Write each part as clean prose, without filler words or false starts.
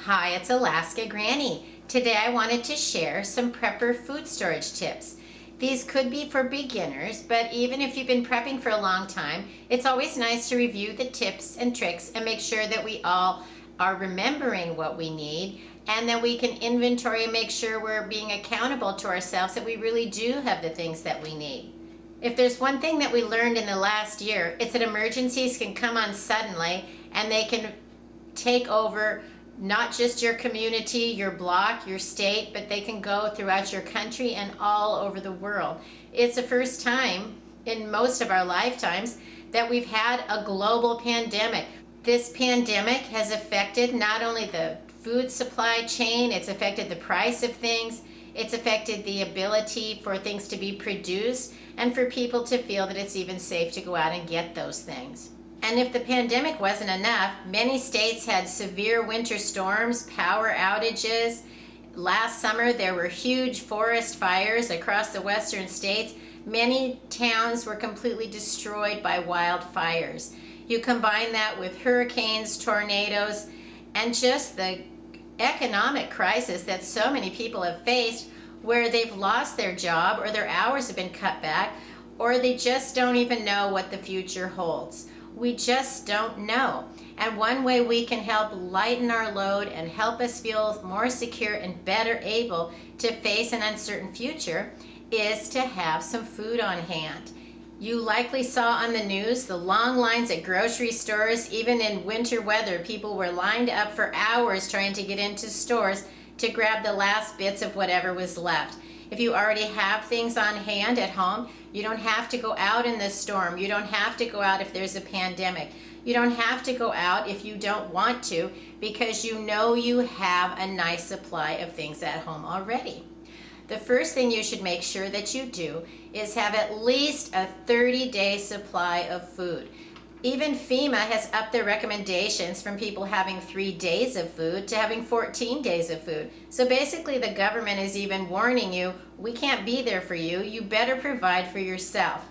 Hi, it's Alaska Granny. Today I wanted to share some prepper food storage tips. These could be for beginners, but even if you've been prepping for a long time, it's always nice to review the tips and tricks and make sure that we all are remembering what we need, and then we can inventory and make sure we're being accountable to ourselves that we really do have the things that we need. If there's one thing that we learned in the last year, it's that emergencies can come on suddenly and they can take over not just your community, your block, your state, but they can go throughout your country and all over the world. It's the first time in most of our lifetimes that we've had a global pandemic. This pandemic has affected not only the food supply chain, it's affected the price of things, it's affected the ability for things to be produced and for people to feel that it's even safe to go out and get those things. And if the pandemic wasn't enough, many states had severe winter storms, power outages. Last summer, there were huge forest fires across the western states. Many towns were completely destroyed by wildfires. You combine that with hurricanes, tornadoes, and just the economic crisis that so many people have faced, where they've lost their job or their hours have been cut back, or they just don't even know what the future holds. We just don't know. And one way we can help lighten our load and help us feel more secure and better able to face an uncertain future is to have some food on hand. You likely saw on the news the long lines at grocery stores. Even in winter weather, people were lined up for hours trying to get into stores to grab the last bits of whatever was left. If you already have things on hand at home, you don't have to go out in the storm. You don't have to go out if there's a pandemic. You don't have to go out if you don't want to, because you know you have a nice supply of things at home already. The first thing you should make sure that you do is have at least a 30-day supply of food. Even FEMA has upped their recommendations from people having 3 days of food to having 14 days of food. So basically the government is even warning you, we can't be there for you, you better provide for yourself.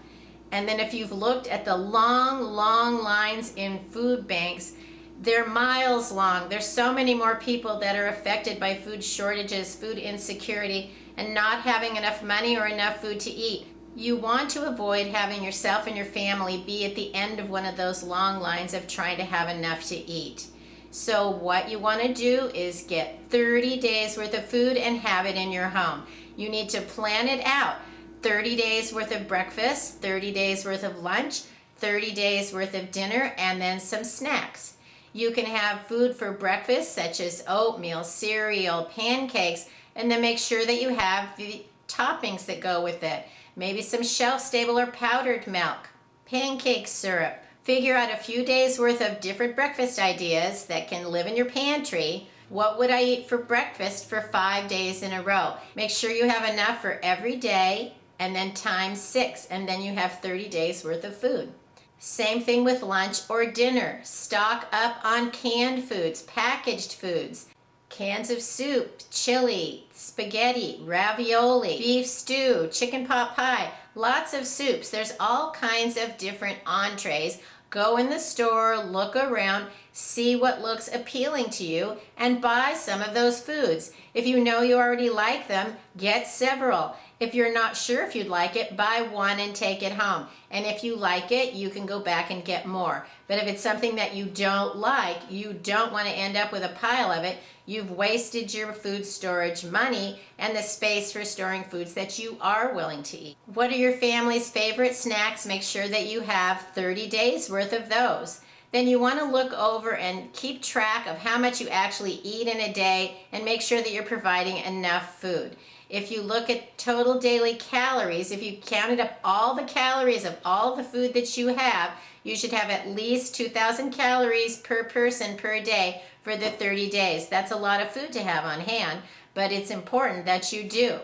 And then if you've looked at the long lines in food banks, they're miles long. There's so many more people that are affected by food shortages, food insecurity, and not having enough money or enough food to eat. You want to avoid having yourself and your family be at the end of one of those long lines of trying to have enough to eat. So what you want to do is get 30 days worth of food and have it in your home. You need to plan it out. 30 days worth of breakfast, 30 days worth of lunch, 30 days worth of dinner, and then some snacks. You can have food for breakfast such as oatmeal, cereal, pancakes, and then make sure that you have the toppings that go with it. Maybe some shelf-stable or powdered milk, pancake syrup. Figure out a few days worth of different breakfast ideas that can live in your pantry. What would I eat for breakfast for 5 days in a row? Make sure you have enough for every day, and then times 6, and then you have 30 days worth of food. Same thing with lunch or dinner. Stock up on canned foods, packaged foods. Cans of soup, chili, spaghetti, ravioli, beef stew, chicken pot pie, lots of soups. There's all kinds of different entrees. Go in the store, look around, see what looks appealing to you, and buy some of those foods. If you know you already like them, get several. If you're not sure if you'd like it, buy one and take it home. And if you like it, you can go back and get more. But if it's something that you don't like, you don't want to end up with a pile of it, you've wasted your food storage money and the space for storing foods that you are willing to eat. What are your family's favorite snacks? Make sure that you have 30 days worth of those. Then you want to look over and keep track of how much you actually eat in a day and make sure that you're providing enough food. If you look at total daily calories, if you counted up all the calories of all the food that you have, you should have at least 2,000 calories per person per day for the 30 days. That's a lot of food to have on hand, but it's important that you do.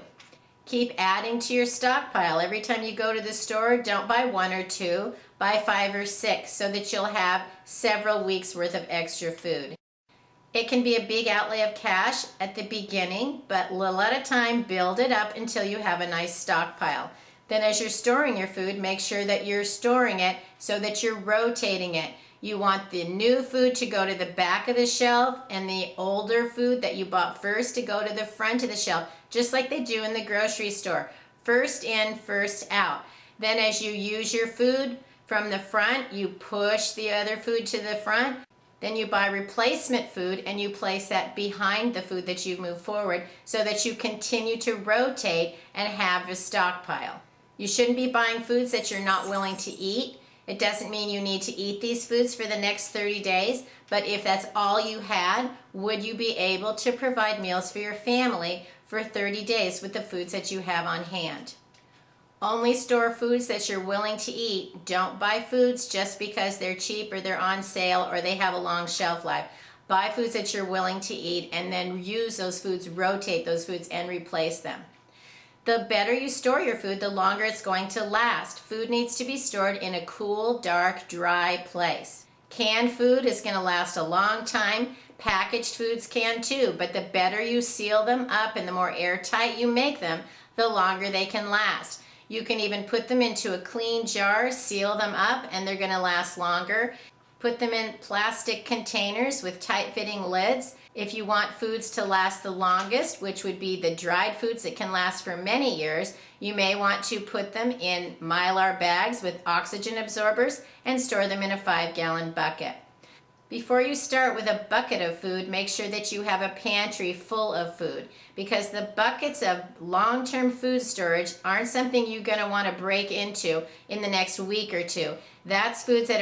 Keep adding to your stockpile. Every time you go to the store, don't buy 1 or 2, buy 5 or 6 so that you'll have several weeks worth of extra food. It can be a big outlay of cash at the beginning, but little at a time, build it up until you have a nice stockpile. Then as you're storing your food, make sure that you're storing it so that you're rotating it. You want the new food to go to the back of the shelf and the older food that you bought first to go to the front of the shelf, just like they do in the grocery store. First in, first out. Then as you use your food from the front, you push the other food to the front. Then you buy replacement food and you place that behind the food that you've moved forward so that you continue to rotate and have a stockpile. You shouldn't be buying foods that you're not willing to eat. It doesn't mean you need to eat these foods for the next 30 days, but if that's all you had, would you be able to provide meals for your family for 30 days with the foods that you have on hand? Only store foods that you're willing to eat. Don't buy foods just because they're cheap or they're on sale or they have a long shelf life. Buy foods that you're willing to eat and then use those foods, rotate those foods and replace them. The better you store your food, the longer it's going to last. Food needs to be stored in a cool, dark, dry place. Canned food is going to last a long time. Packaged foods can too, but the better you seal them up and the more airtight you make them, the longer they can last. You can even put them into a clean jar, seal them up, and they're going to last longer. Put them in plastic containers with tight-fitting lids. If you want foods to last the longest, which would be the dried foods that can last for many years, you may want to put them in Mylar bags with oxygen absorbers and store them in a 5-gallon bucket. Before you start with a bucket of food, make sure that you have a pantry full of food, because the buckets of long-term food storage aren't something you're going to want to break into in the next week or two. That's foods that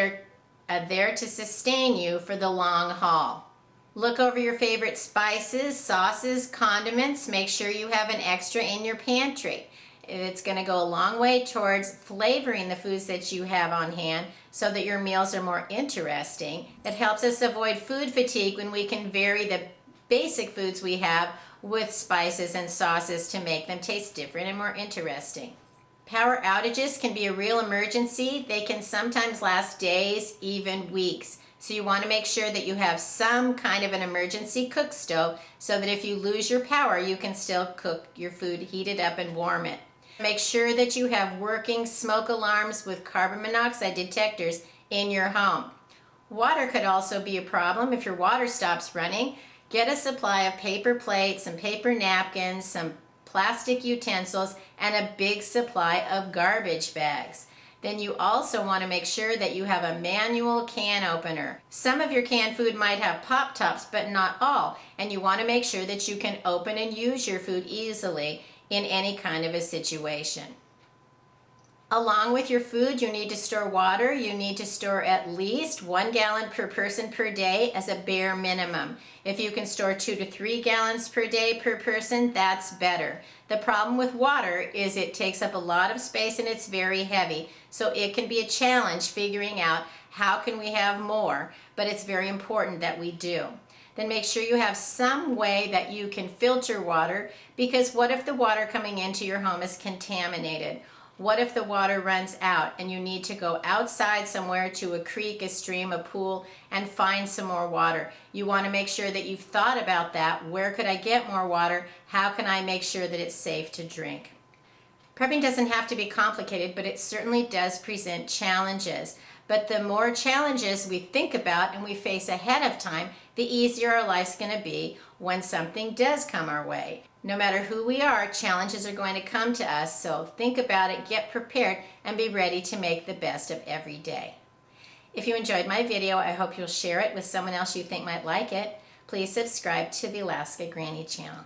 are there to sustain you for the long haul. Look over your favorite spices, sauces, condiments. Make sure you have an extra in your pantry. It's going to go a long way towards flavoring the foods that you have on hand so that your meals are more interesting. It helps us avoid food fatigue when we can vary the basic foods we have with spices and sauces to make them taste different and more interesting. Power outages can be a real emergency. They can sometimes last days, even weeks. So you want to make sure that you have some kind of an emergency cook stove so that if you lose your power, you can still cook your food, heat it up and warm it. Make sure that you have working smoke alarms with carbon monoxide detectors in your home. Water could also be a problem if your water stops running. Get a supply of paper plates, some paper napkins, some plastic utensils, and a big supply of garbage bags. Then you also want to make sure that you have a manual can opener. Some of your canned food might have pop tops, but not all, and you want to make sure that you can open and use your food easily in any kind of a situation. Along with your food, you need to store water. You need to store at least 1 gallon per person per day as a bare minimum. If you can store 2 to 3 gallons per day per person, that's better. The problem with water is it takes up a lot of space and it's very heavy. So it can be a challenge figuring out how can we have more, but it's very important that we do. Then make sure you have some way that you can filter water, because what if the water coming into your home is contaminated? What if the water runs out and you need to go outside somewhere to a creek, a stream, a pool, and find some more water? You want to make sure that you've thought about that. Where could I get more water? How can I make sure that it's safe to drink? Prepping doesn't have to be complicated, but it certainly does present challenges. But the more challenges we think about and we face ahead of time, the easier our life's going to be when something does come our way. No matter who we are, challenges are going to come to us, so think about it, get prepared, and be ready to make the best of every day. If you enjoyed my video, I hope you'll share it with someone else you think might like it. Please subscribe to the Alaska Granny channel.